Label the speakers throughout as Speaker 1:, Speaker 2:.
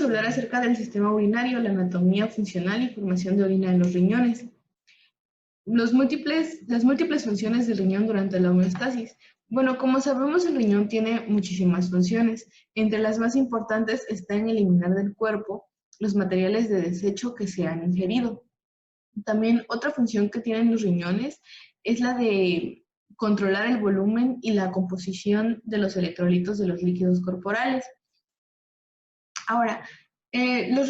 Speaker 1: a hablar acerca del sistema urinario, la anatomía funcional y formación de orina en los riñones. Las múltiples funciones del riñón durante la homeostasis. Bueno, como sabemos, el riñón tiene muchísimas funciones. Entre las más importantes está en eliminar del cuerpo los materiales de desecho que se han ingerido. También otra función que tienen los riñones es la de controlar el volumen y la composición de los electrolitos de los líquidos corporales. Ahora, los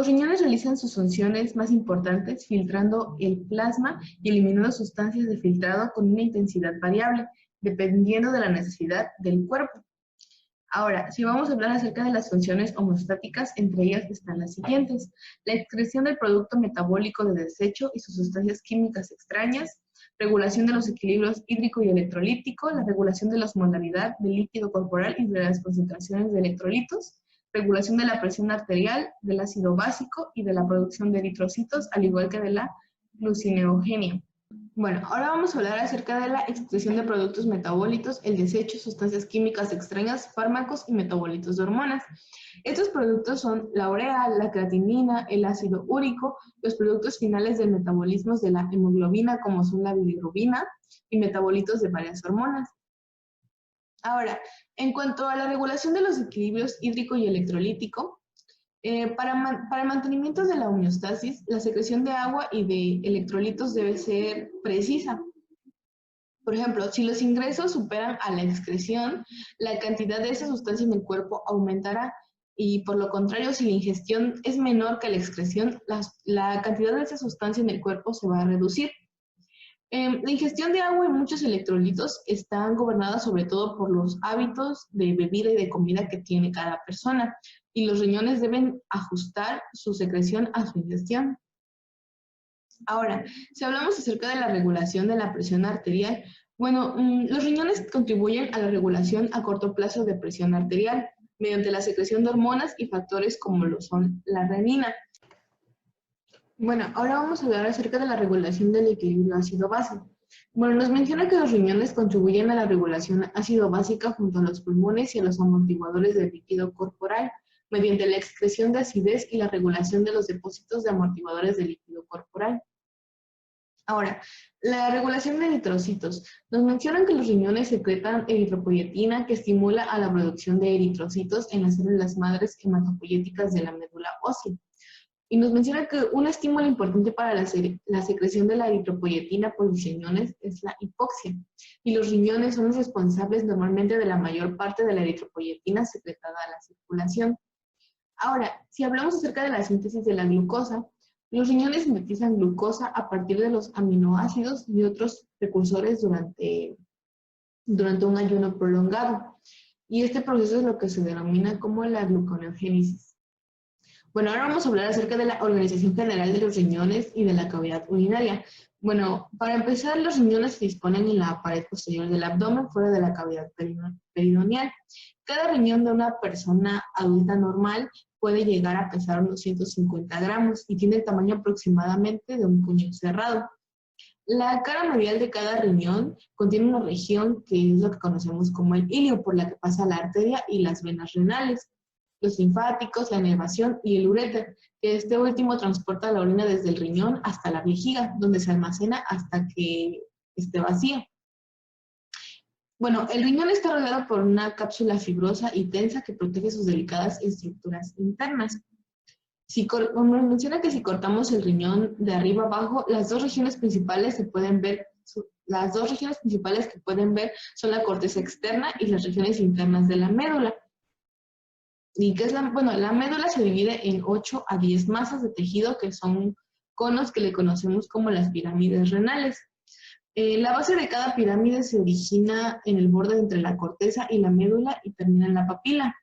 Speaker 1: riñones realizan sus funciones más importantes filtrando el plasma y eliminando sustancias de filtrado con una intensidad variable, dependiendo de la necesidad del cuerpo. Ahora, si vamos a hablar acerca de las funciones homeostáticas, entre ellas están las siguientes: la excreción del producto metabólico de desecho y sus sustancias químicas extrañas, regulación de los equilibrios hídrico y electrolítico, la regulación de la osmolaridad del líquido corporal y de las concentraciones de electrolitos, regulación de la presión arterial, del ácido básico y de la producción de eritrocitos, al igual que de la glucineogenia. Bueno, ahora vamos a hablar acerca de la excreción de productos metabólitos, el desecho, sustancias químicas extrañas, fármacos y metabolitos de hormonas. Estos productos son la urea, la creatinina, el ácido úrico, los productos finales del metabolismo de la hemoglobina, como son la bilirrubina, y metabolitos de varias hormonas. Ahora, en cuanto a la regulación de los equilibrios hídrico y electrolítico, para el mantenimiento de la homeostasis, la secreción de agua y de electrolitos debe ser precisa. Por ejemplo, si los ingresos superan a la excreción, la cantidad de esa sustancia en el cuerpo aumentará, y por lo contrario, si la ingestión es menor que la excreción, la cantidad de esa sustancia en el cuerpo se va a reducir. La ingestión de agua y muchos electrolitos están gobernadas sobre todo por los hábitos de bebida y de comida que tiene cada persona, y los riñones deben ajustar su secreción a su ingestión. Ahora, si hablamos acerca de la regulación de la presión arterial, bueno, los riñones contribuyen a la regulación a corto plazo de presión arterial mediante la secreción de hormonas y factores como lo son la renina. Bueno, ahora vamos a hablar acerca de la regulación del equilibrio ácido-base. Bueno, nos menciona que los riñones contribuyen a la regulación ácido-básica junto a los pulmones y a los amortiguadores del líquido corporal, mediante la excreción de acidez y la regulación de los depósitos de amortiguadores del líquido corporal. Ahora, la regulación de eritrocitos. Nos mencionan que los riñones secretan eritropoyetina, que estimula a la producción de eritrocitos en las células madres hematopoyéticas de la médula ósea. Y nos menciona que un estímulo importante para la secreción de la eritropoyetina por los riñones es la hipoxia. Y los riñones son los responsables normalmente de la mayor parte de la eritropoyetina secretada a la circulación. Ahora, si hablamos acerca de la síntesis de la glucosa, los riñones sintetizan glucosa a partir de los aminoácidos y otros precursores durante un ayuno prolongado. Y este proceso es lo que se denomina como la gluconeogénesis. Bueno, ahora vamos a hablar acerca de la organización general de los riñones y de la cavidad urinaria. Bueno, para empezar, los riñones se disponen en la pared posterior del abdomen, fuera de la cavidad peritoneal. Cada riñón de una persona adulta normal puede llegar a pesar unos 150 gramos y tiene el tamaño aproximadamente de un puño cerrado. La cara medial de cada riñón contiene una región que es lo que conocemos como el ilio, por la que pasa la arteria y las venas renales, los linfáticos, la inervación y el uréter, que este último transporta la orina desde el riñón hasta la vejiga, donde se almacena hasta que esté vacía. Bueno, el riñón está rodeado por una cápsula fibrosa y tensa que protege sus delicadas estructuras internas. Como menciona que si cortamos el riñón de arriba abajo, las dos regiones principales que pueden ver son la corteza externa y las regiones internas de la médula. ¿Y qué es la médula? Se divide en 8 a 10 masas de tejido que son conos que le conocemos como las pirámides renales. La base de cada pirámide se origina en el borde entre la corteza y la médula y termina en la papila.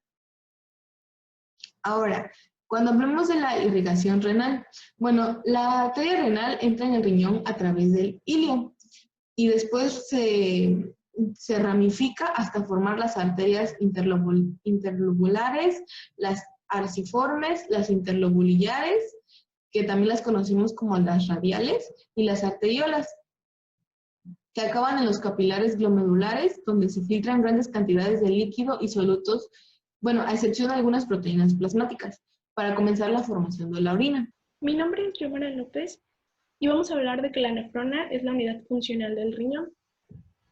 Speaker 1: Ahora, cuando hablamos de la irrigación renal, bueno, la arteria renal entra en el riñón a través del ilio y después se ramifica hasta formar las arterias interlobulares, las arciformes, las interlobulares, que también las conocemos como las radiales, y las arteriolas, que acaban en los capilares glomedulares, donde se filtran grandes cantidades de líquido y solutos, bueno, a excepción de algunas proteínas plasmáticas. para comenzar la formación de la orina.
Speaker 2: Mi nombre es Giovanna López y vamos a hablar de que la nefrona es la unidad funcional del riñón.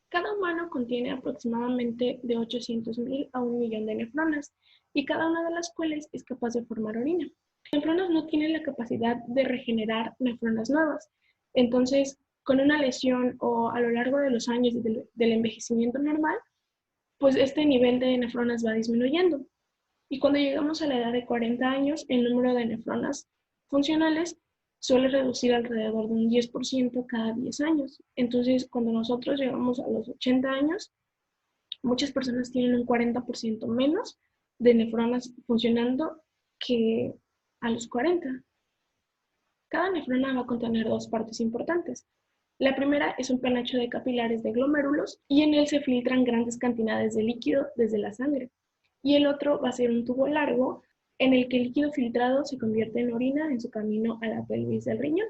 Speaker 2: Cada humano contiene aproximadamente de 800.000 a 1.000.000 de nefronas y cada una de las cuales es capaz de formar orina. Las nefronas no tienen la capacidad de regenerar nefronas nuevas, entonces con una lesión o a lo largo de los años del envejecimiento normal, pues este nivel de nefronas va disminuyendo. Y cuando llegamos a la edad de 40 años, el número de nefronas funcionales suele reducir alrededor de un 10% cada 10 años. Entonces, cuando nosotros llegamos a los 80 años, muchas personas tienen un 40% menos de nefronas funcionando que a los 40. Cada nefrona va a contener dos partes importantes. La primera es un penacho de capilares de glomérulos y en él se filtran grandes cantidades de líquido desde la sangre. Y el otro va a ser un tubo largo en el que el líquido filtrado se convierte en orina en su camino a la pelvis del riñón.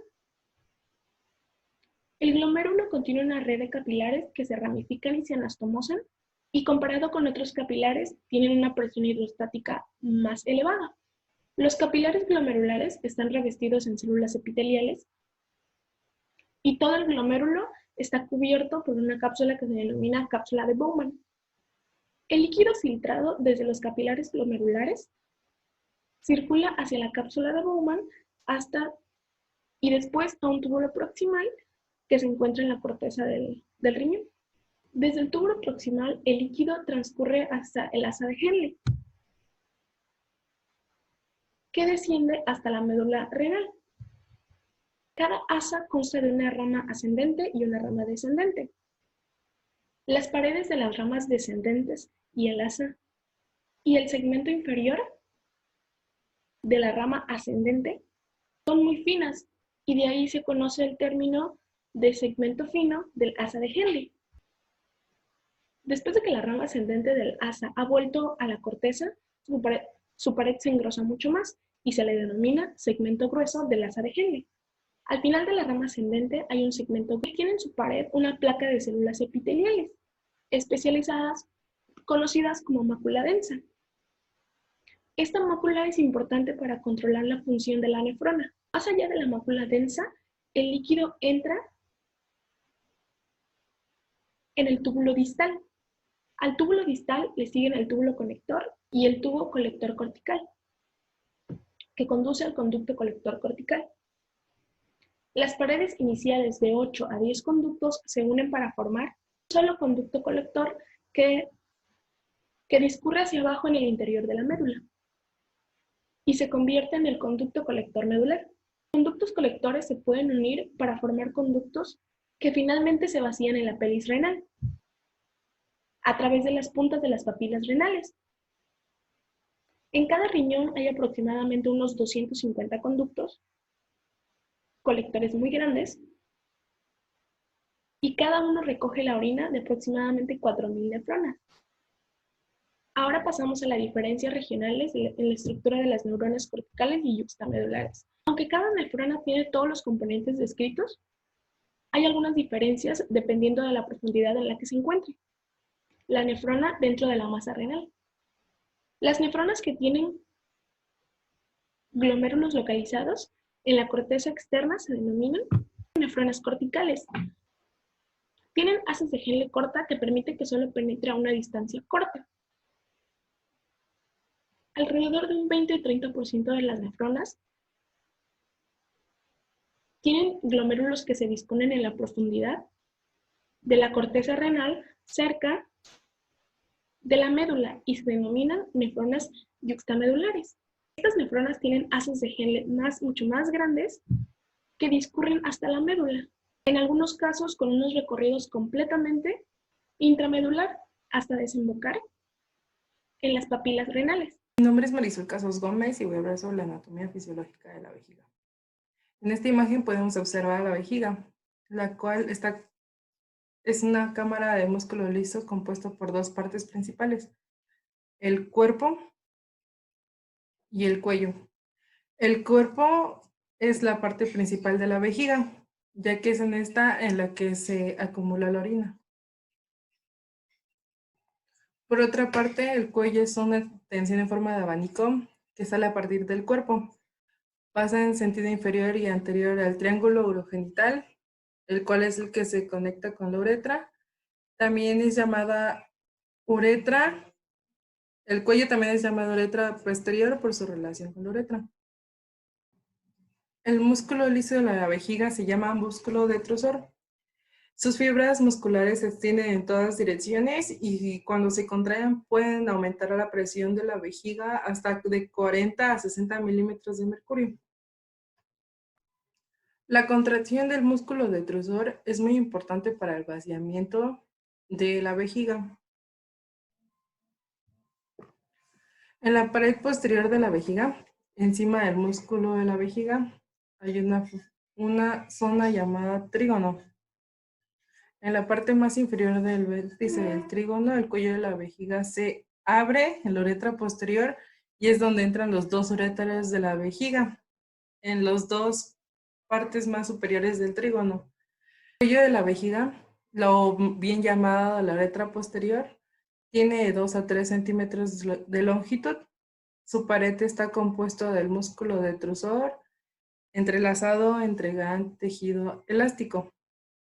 Speaker 2: El glomérulo contiene una red de capilares que se ramifican y se anastomosan y comparado con otros capilares tienen una presión hidrostática más elevada. Los capilares glomerulares están revestidos en células epiteliales y todo el glomérulo está cubierto por una cápsula que se denomina cápsula de Bowman. El líquido filtrado desde los capilares glomerulares circula hacia la cápsula de Bowman y después a un túbulo proximal que se encuentra en la corteza del riñón. Desde el túbulo proximal, el líquido transcurre hasta el asa de Henle, que desciende hasta la médula renal. Cada asa consta de una rama ascendente y una rama descendente. Las paredes de las ramas descendentes y el asa y el segmento inferior de la rama ascendente son muy finas y de ahí se conoce el término de segmento fino del asa de Henle. Después de que la rama ascendente del asa ha vuelto a la corteza, su pared se engrosa mucho más y se le denomina segmento grueso del asa de Henle. Al final de la rama ascendente hay un segmento que tiene en su pared una placa de células epiteliales especializadas, conocidas como mácula densa. Esta mácula es importante para controlar la función de la nefrona. Más allá de la mácula densa, el líquido entra en el túbulo distal. Al túbulo distal le siguen el túbulo conector y el tubo colector cortical, que conduce al conducto colector cortical. Las paredes iniciales de 8 a 10 conductos se unen para formar un solo conducto colector que discurre hacia abajo en el interior de la médula y se convierte en el conducto colector medular. Los conductos colectores se pueden unir para formar conductos que finalmente se vacían en la pelvis renal a través de las puntas de las papilas renales. En cada riñón hay aproximadamente unos 250 conductos colectores muy grandes y cada uno recoge la orina de aproximadamente 4.000 nefronas. Ahora pasamos a las diferencias regionales en la estructura de las neuronas corticales y yuxtamedulares. Aunque cada nefrona tiene todos los componentes descritos, hay algunas diferencias dependiendo de la profundidad en la que se encuentre la nefrona dentro de la masa renal. Las nefronas que tienen glomérulos localizados en la corteza externa se denominan nefronas corticales. Tienen haces de Henle corta que permite que solo penetre a una distancia corta. Alrededor de un 20-30% de las nefronas tienen glomérulos que se disponen en la profundidad de la corteza renal cerca de la médula y se denominan nefronas yuxtamedulares. Estas nefronas tienen haces de Henle mucho más grandes que discurren hasta la médula, en algunos casos con unos recorridos completamente intramedular hasta desembocar en las papilas renales.
Speaker 3: Mi nombre es Marisol Casos Gómez y voy a hablar sobre la anatomía fisiológica de la vejiga. En esta imagen podemos observar la vejiga, la cual es una cámara de músculo liso compuesto por dos partes principales, el cuerpo y el cuello. El cuerpo es la parte principal de la vejiga, ya que es en esta en la que se acumula la orina. Por otra parte, el cuello es una tensión en forma de abanico que sale a partir del cuerpo. Pasa en sentido inferior y anterior al triángulo urogenital, el cual es el que se conecta con la uretra. También es llamada uretra. El cuello también es llamado uretra posterior por su relación con la uretra. El músculo liso de la vejiga se llama músculo detrusor. Sus fibras musculares se extienden en todas direcciones y cuando se contraen pueden aumentar la presión de la vejiga hasta de 40 a 60 milímetros de mercurio. La contracción del músculo detrusor es muy importante para el vaciamiento de la vejiga. En la pared posterior de la vejiga, encima del músculo de la vejiga, hay una zona llamada trígono. En la parte más inferior del vértice del trígono, el cuello de la vejiga se abre en la uretra posterior y es donde entran los dos uréteres de la vejiga, en las dos partes más superiores del trígono. El cuello de la vejiga, lo bien llamado la uretra posterior, tiene 2 a 3 centímetros de longitud. Su pared está compuesto del músculo detrusor, entrelazado entre gran tejido elástico.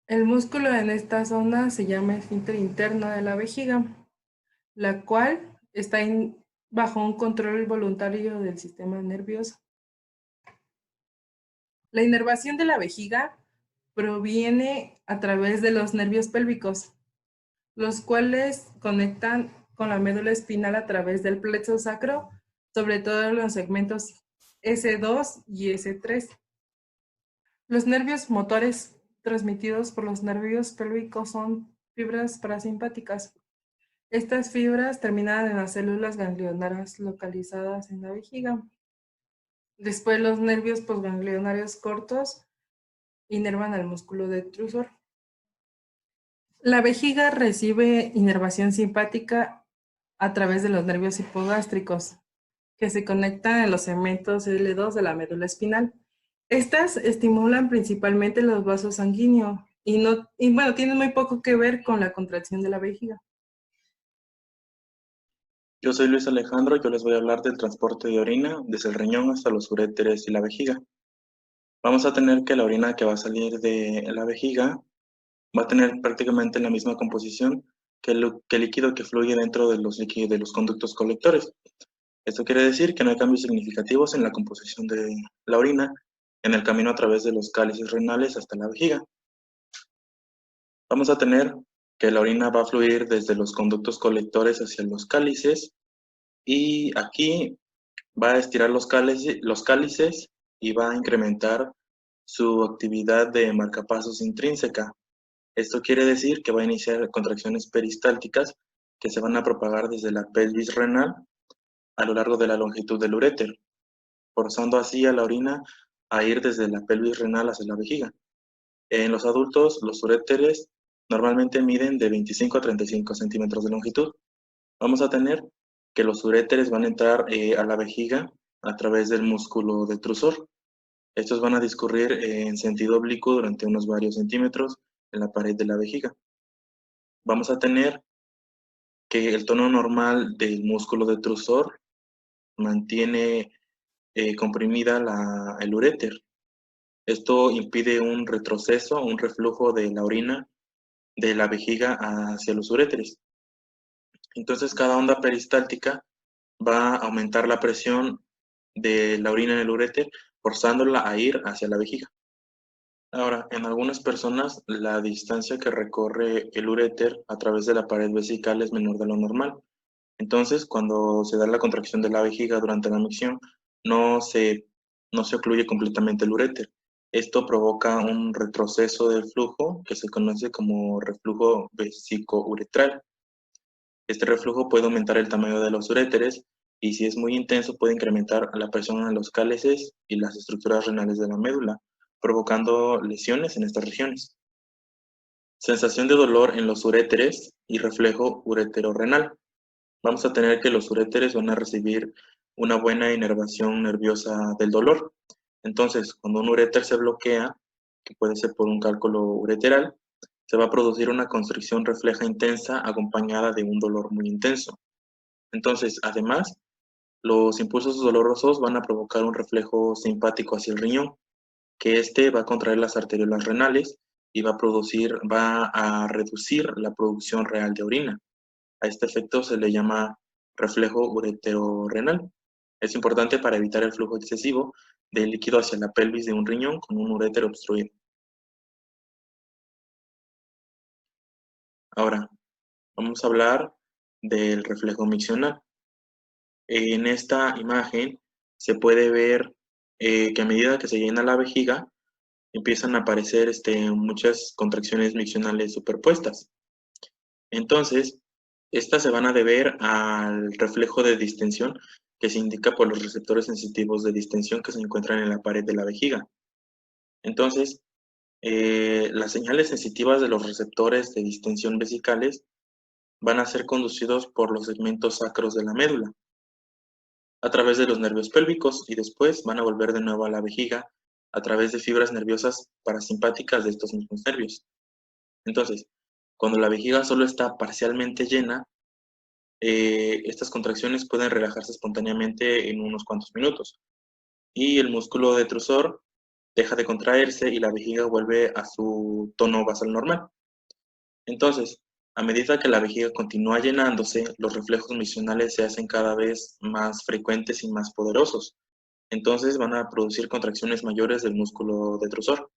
Speaker 3: El músculo en esta zona se llama esfínter interno de la vejiga, la cual está bajo un control voluntario del sistema nervioso. La inervación de la vejiga proviene a través de los nervios pélvicos, los cuales conectan con la médula espinal a través del plexo sacro, sobre todo en los segmentos S2 y S3. Los nervios motores transmitidos por los nervios pélvicos son fibras parasimpáticas. Estas fibras terminan en las células ganglionares localizadas en la vejiga. Después los nervios posganglionarios cortos inervan al músculo detrusor. La vejiga recibe inervación simpática a través de los nervios hipogástricos, que se conectan en los segmentos L2 de la médula espinal. Estas estimulan principalmente los vasos sanguíneos y tienen muy poco que ver con la contracción de la vejiga.
Speaker 4: Yo soy Luis Alejandro y yo les voy a hablar del transporte de orina desde el riñón hasta los uréteres y la vejiga. Vamos a tener que la orina que va a salir de la vejiga va a tener prácticamente la misma composición que el líquido que fluye dentro de los conductos colectores. Esto quiere decir que no hay cambios significativos en la composición de la orina en el camino a través de los cálices renales hasta la vejiga. Vamos a tener que la orina va a fluir desde los conductos colectores hacia los cálices y aquí va a estirar los cálices y va a incrementar su actividad de marcapasos intrínseca. Esto quiere decir que va a iniciar contracciones peristálticas que se van a propagar desde la pelvis renal a lo largo de la longitud del uréter, forzando así a la orina a ir desde la pelvis renal hacia la vejiga. En los adultos, los uréteres normalmente miden de 25 a 35 centímetros de longitud. Vamos a tener que los uréteres van a entrar a la vejiga a través del músculo detrusor. Estos van a discurrir en sentido oblicuo durante unos varios centímetros en la pared de la vejiga. Vamos a tener que el tono normal del músculo detrusor mantiene comprimida el uréter. Esto impide un retroceso, un reflujo de la orina de la vejiga hacia los uréteres. Entonces, cada onda peristáltica va a aumentar la presión de la orina en el uréter, forzándola a ir hacia la vejiga. Ahora, en algunas personas, la distancia que recorre el uréter a través de la pared vesical es menor de lo normal. Entonces, cuando se da la contracción de la vejiga durante la micción, no se ocluye completamente el uréter. Esto provoca un retroceso del flujo que se conoce como reflujo vesicouretral. Este reflujo puede aumentar el tamaño de los uréteres y si es muy intenso puede incrementar la presión en los cálices y las estructuras renales de la médula, provocando lesiones en estas regiones. Sensación de dolor en los uréteres y reflejo ureterorrenal. Vamos a tener que los uréteres van a recibir una buena inervación nerviosa del dolor. Entonces, cuando un uréter se bloquea, que puede ser por un cálculo ureteral, se va a producir una constricción refleja intensa acompañada de un dolor muy intenso. Entonces, además, Los impulsos dolorosos van a provocar un reflejo simpático hacia el riñón, que va a contraer las arteriolas renales y va a reducir la producción real de orina. A este efecto se le llama reflejo ureterorrenal. Es importante para evitar el flujo excesivo de líquido hacia la pelvis de un riñón con un uréter obstruido. Ahora, vamos a hablar del reflejo miccional. En esta imagen se puede ver que a medida que se llena la vejiga, empiezan a aparecer muchas contracciones miccionales superpuestas. Entonces, estas se van a deber al reflejo de distensión que se indica por los receptores sensitivos de distensión que se encuentran en la pared de la vejiga. Entonces, las señales sensitivas de los receptores de distensión vesicales van a ser conducidos por los segmentos sacros de la médula, a través de los nervios pélvicos, y después van a volver de nuevo a la vejiga a través de fibras nerviosas parasimpáticas de estos mismos nervios. Entonces, cuando la vejiga solo está parcialmente llena, estas contracciones pueden relajarse espontáneamente en unos cuantos minutos, y el músculo detrusor deja de contraerse y la vejiga vuelve a su tono basal normal. Entonces, a medida que la vejiga continúa llenándose, los reflejos miccionales se hacen cada vez más frecuentes y más poderosos. Entonces van a producir contracciones mayores del músculo detrusor.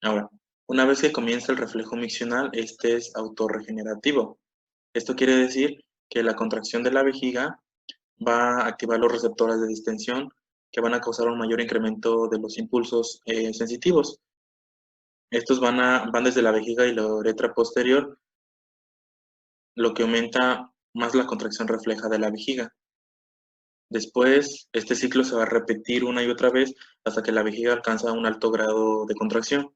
Speaker 4: Ahora, una vez que comienza el reflejo miccional, este es autorregenerativo. Esto quiere decir que la contracción de la vejiga va a activar los receptores de distensión que van a causar un mayor incremento de los impulsos sensitivos. Estos van desde la vejiga y la uretra posterior, lo que aumenta más la contracción refleja de la vejiga. Después, este ciclo se va a repetir una y otra vez hasta que la vejiga alcanza un alto grado de contracción.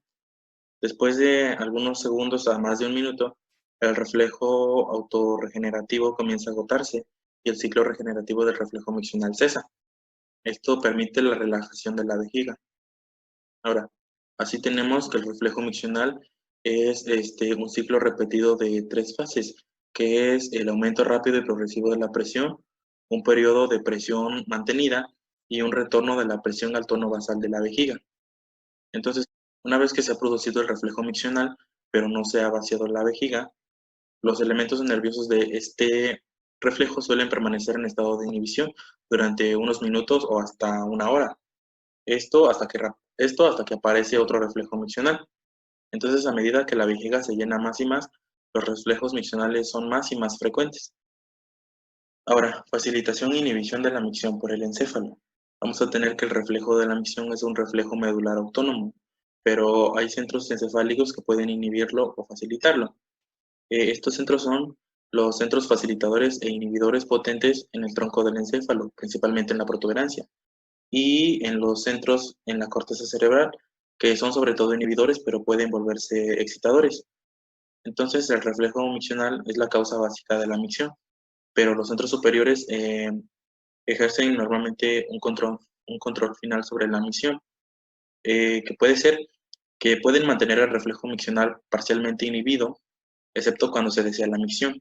Speaker 4: Después de algunos segundos a más de un minuto, el reflejo autorregenerativo comienza a agotarse y el ciclo regenerativo del reflejo miccional cesa. Esto permite la relajación de la vejiga. Ahora, así tenemos que el reflejo miccional es un ciclo repetido de 3 fases, que es el aumento rápido y progresivo de la presión, un periodo de presión mantenida y un retorno de la presión al tono basal de la vejiga. Entonces, una vez que se ha producido el reflejo miccional, pero no se ha vaciado la vejiga, los elementos nerviosos de este reflejo suelen permanecer en estado de inhibición durante unos minutos o hasta una hora. Esto hasta que aparece otro reflejo miccional. Entonces, a medida que la vejiga se llena más y más, los reflejos miccionales son más y más frecuentes. Ahora, facilitación e inhibición de la micción por el encéfalo. Vamos a tener que el reflejo de la micción es un reflejo medular autónomo, pero hay centros encefálicos que pueden inhibirlo o facilitarlo. Estos centros son los centros facilitadores e inhibidores potentes en el tronco del encéfalo, principalmente en la protuberancia, y en los centros en la corteza cerebral, que son sobre todo inhibidores, pero pueden volverse excitadores. Entonces, el reflejo miccional es la causa básica de la micción, pero los centros superiores ejercen normalmente un control final sobre la micción, que puede ser que pueden mantener el reflejo miccional parcialmente inhibido, excepto cuando se desea la micción.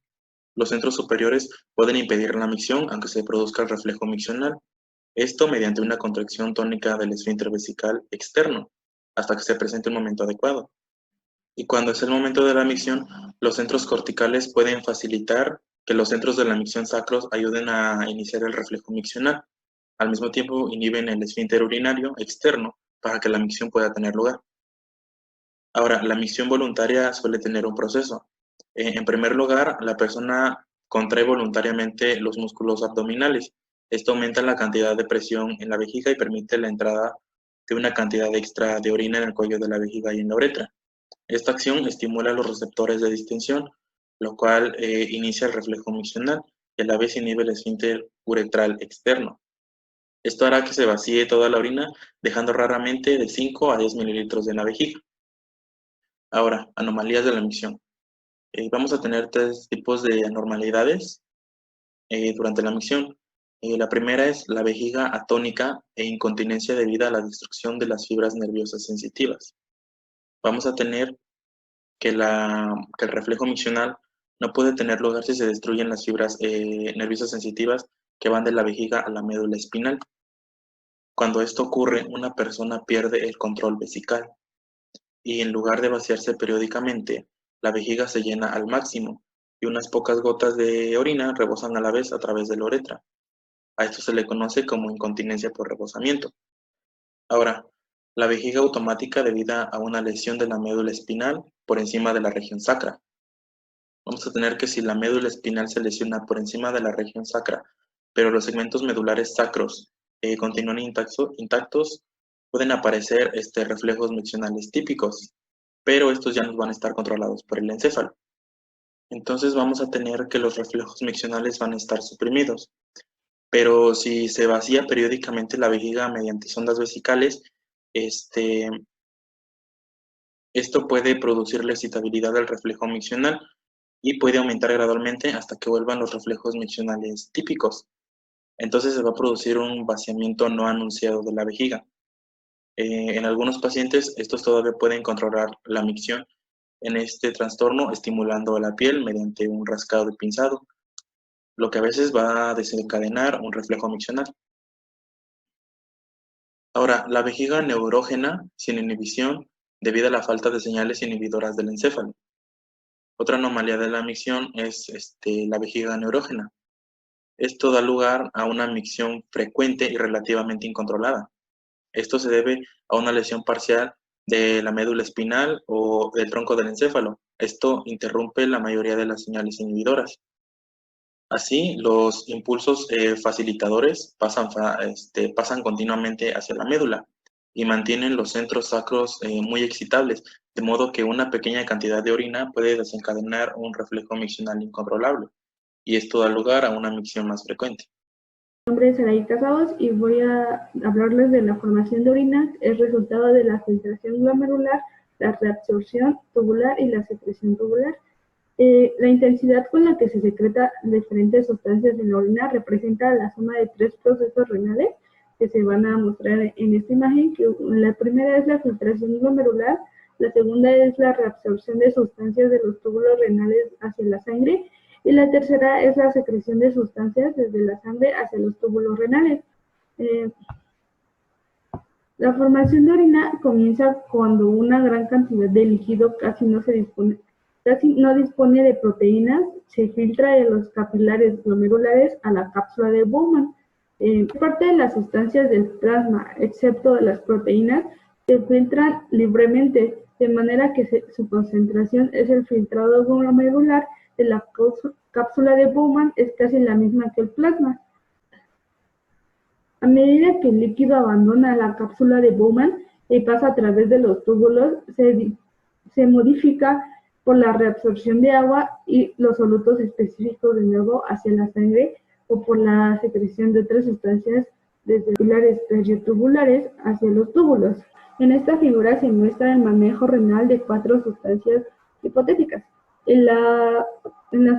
Speaker 4: Los centros superiores pueden impedir la micción aunque se produzca el reflejo miccional. Esto mediante una contracción tónica del esfínter vesical externo, hasta que se presente un momento adecuado. Y cuando es el momento de la micción, los centros corticales pueden facilitar que los centros de la micción sacros ayuden a iniciar el reflejo miccional. Al mismo tiempo, inhiben el esfínter urinario externo para que la micción pueda tener lugar. Ahora, la micción voluntaria suele tener un proceso. En primer lugar, la persona contrae voluntariamente los músculos abdominales. Esto aumenta la cantidad de presión en la vejiga y permite la entrada de una cantidad extra de orina en el cuello de la vejiga y en la uretra. Esta acción estimula los receptores de distensión, lo cual inicia el reflejo miccional y a la vez inhibe el esfínter uretral externo. Esto hará que se vacíe toda la orina, dejando raramente de 5 a 10 mililitros en la vejiga. Ahora, anomalías de la micción. Vamos a tener 3 tipos de anormalidades durante la micción. La primera es la vejiga atónica e incontinencia debido a la destrucción de las fibras nerviosas sensitivas. Vamos a tener que el reflejo miccional no puede tener lugar si se destruyen las fibras nerviosas sensitivas que van de la vejiga a la médula espinal. Cuando esto ocurre, una persona pierde el control vesical y en lugar de vaciarse periódicamente, la vejiga se llena al máximo y unas pocas gotas de orina rebosan a la vez a través de la uretra. A esto se le conoce como incontinencia por rebosamiento. Ahora, la vejiga automática debido a una lesión de la médula espinal por encima de la región sacra. Vamos a tener que si la médula espinal se lesiona por encima de la región sacra, pero los segmentos medulares sacros continúan intactos, pueden aparecer reflejos miccionales típicos, pero estos ya no van a estar controlados por el encéfalo. Entonces vamos a tener que los reflejos miccionales van a estar suprimidos. Pero si se vacía periódicamente la vejiga mediante sondas vesicales, esto puede producir la excitabilidad del reflejo miccional y puede aumentar gradualmente hasta que vuelvan los reflejos miccionales típicos. Entonces se va a producir un vaciamiento no anunciado de la vejiga. En algunos pacientes, estos todavía pueden controlar la micción en este trastorno estimulando la piel mediante un rascado de pinzado, lo que a veces va a desencadenar un reflejo miccional. Ahora, la vejiga neurógena sin inhibición debido a la falta de señales inhibidoras del encéfalo. Otra anomalía de la micción es la vejiga neurógena. Esto da lugar a una micción frecuente y relativamente incontrolada. Esto se debe a una lesión parcial de la médula espinal o del tronco del encéfalo. Esto interrumpe la mayoría de las señales inhibidoras. Así, los impulsos facilitadores pasan continuamente hacia la médula y mantienen los centros sacros muy excitables, de modo que una pequeña cantidad de orina puede desencadenar un reflejo miccional incontrolable, y esto da lugar a una micción más frecuente.
Speaker 5: Mi nombre es Araí Casados y voy a hablarles de la formación de orina, es resultado de la filtración glomerular, la reabsorción tubular y la secreción tubular. La intensidad con la que se secreta diferentes sustancias en la orina representa la suma de 3 procesos renales que se van a mostrar en esta imagen, que la primera es la filtración glomerular, la segunda es la reabsorción de sustancias de los túbulos renales hacia la sangre y la tercera es la secreción de sustancias desde la sangre hacia los túbulos renales. La formación de orina comienza cuando una gran cantidad de líquido casi no dispone de proteínas, se filtra de los capilares glomerulares a la cápsula de Bowman. Parte de las sustancias del plasma, excepto de las proteínas, se filtran libremente, de manera que su concentración es el filtrado glomerular de la cápsula de Bowman es casi la misma que el plasma. A medida que el líquido abandona la cápsula de Bowman y pasa a través de los túbulos, se modifica por la reabsorción de agua y los solutos específicos de nuevo hacia la sangre o por la secreción de otras sustancias desde capilares periotubulares hacia los túbulos. En esta figura se muestra el manejo renal de 4 sustancias hipotéticas. En la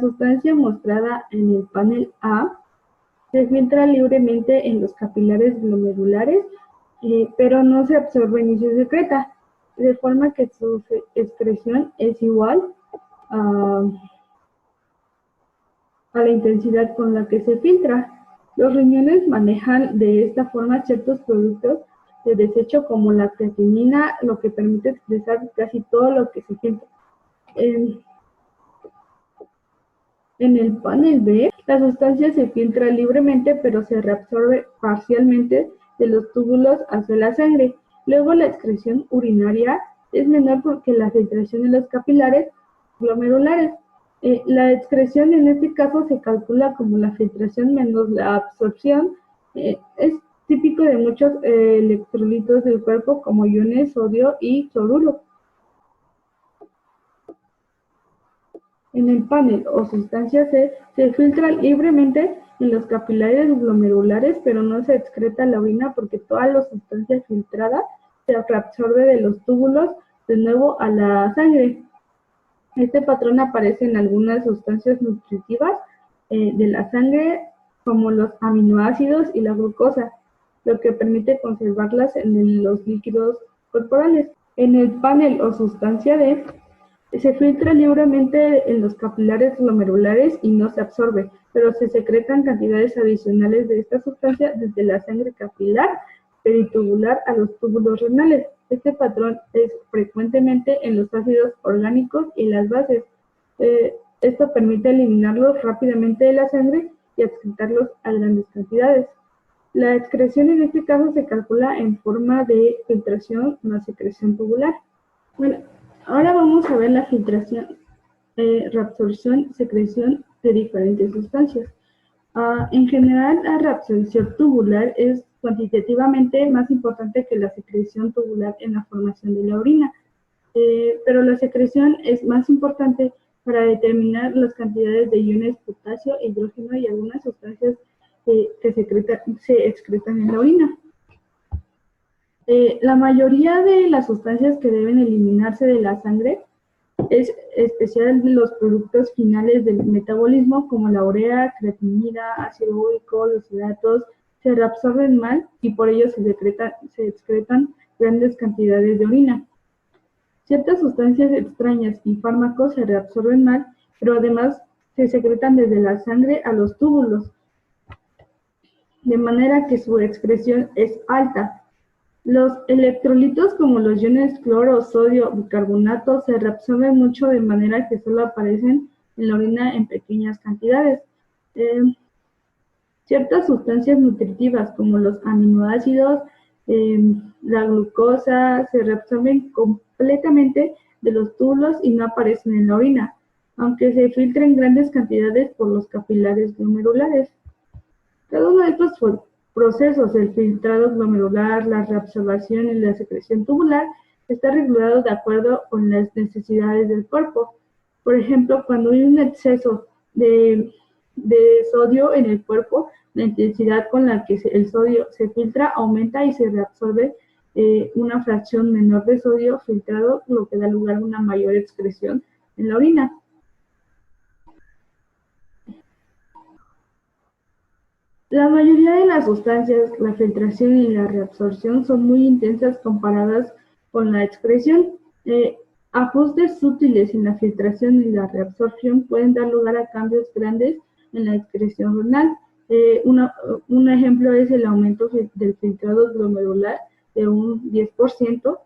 Speaker 5: sustancia mostrada en el panel A, se filtra libremente en los capilares glomerulares, pero no se absorbe ni se secreta, de forma que su excreción es igual a la intensidad con la que se filtra. Los riñones manejan de esta forma ciertos productos de desecho como la creatinina, lo que permite expresar casi todo lo que se filtra. En el panel B, la sustancia se filtra libremente, pero se reabsorbe parcialmente de los túbulos hacia la sangre. Luego, la excreción urinaria es menor porque la filtración en los capilares glomerulares. La excreción en este caso se calcula como la filtración menos la absorción. Es típico de muchos electrolitos del cuerpo como iones, sodio y cloruro. En el panel o sustancia C se filtra libremente en los capilares glomerulares, pero no se excreta la orina porque toda la sustancia filtrada se reabsorbe de los túbulos de nuevo a la sangre. Este patrón aparece en algunas sustancias nutritivas de la sangre, como los aminoácidos y la glucosa, lo que permite conservarlas en los líquidos corporales. En el panel o sustancia D, se filtra libremente en los capilares glomerulares y no se absorbe. pero se secretan cantidades adicionales de esta sustancia desde la sangre capilar peritubular a los túbulos renales. Este patrón es frecuentemente en los ácidos orgánicos y las bases. Esto permite eliminarlos rápidamente de la sangre y excretarlos a grandes cantidades. La excreción en este caso se calcula en forma de filtración más secreción tubular. Bueno, ahora vamos a ver la filtración, reabsorción, secreción de diferentes sustancias. En general, la reabsorción tubular es cuantitativamente más importante que la secreción tubular en la formación de la orina, pero la secreción es más importante para determinar las cantidades de iones potasio, hidrógeno y algunas sustancias que se excretan en la orina. La mayoría de las sustancias que deben eliminarse de la sangre es especial los productos finales del metabolismo como la urea, creatinina, ácido úrico, los hidratos, se reabsorben mal y por ello se excretan grandes cantidades de orina. Ciertas sustancias extrañas y fármacos se reabsorben mal, pero además se secretan desde la sangre a los túbulos, de manera que su excreción es alta. Los electrolitos como los iones cloro, sodio, bicarbonato se reabsorben mucho de manera que solo aparecen en la orina en pequeñas cantidades. Ciertas sustancias nutritivas como los aminoácidos, la glucosa, se reabsorben completamente de los túbulos y no aparecen en la orina, aunque se filtren grandes cantidades por los capilares glomerulares. Cada uno de estos procesos, el filtrado glomerular, la reabsorción y la secreción tubular, está regulado de acuerdo con las necesidades del cuerpo. Por ejemplo, cuando hay un exceso de sodio en el cuerpo, la intensidad con la que el sodio se filtra aumenta y se reabsorbe una fracción menor de sodio filtrado, lo que da lugar a una mayor excreción en la orina. La mayoría de las sustancias, la filtración y la reabsorción son muy intensas comparadas con la excreción. Ajustes sutiles en la filtración y la reabsorción pueden dar lugar a cambios grandes en la excreción renal. Un ejemplo es el aumento del filtrado glomerular de un 10%,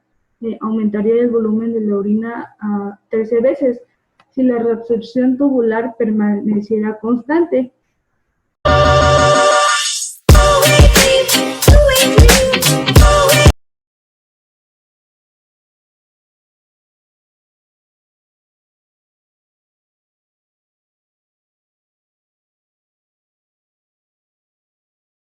Speaker 5: aumentaría el volumen de la orina a 13 veces si la reabsorción tubular permaneciera constante.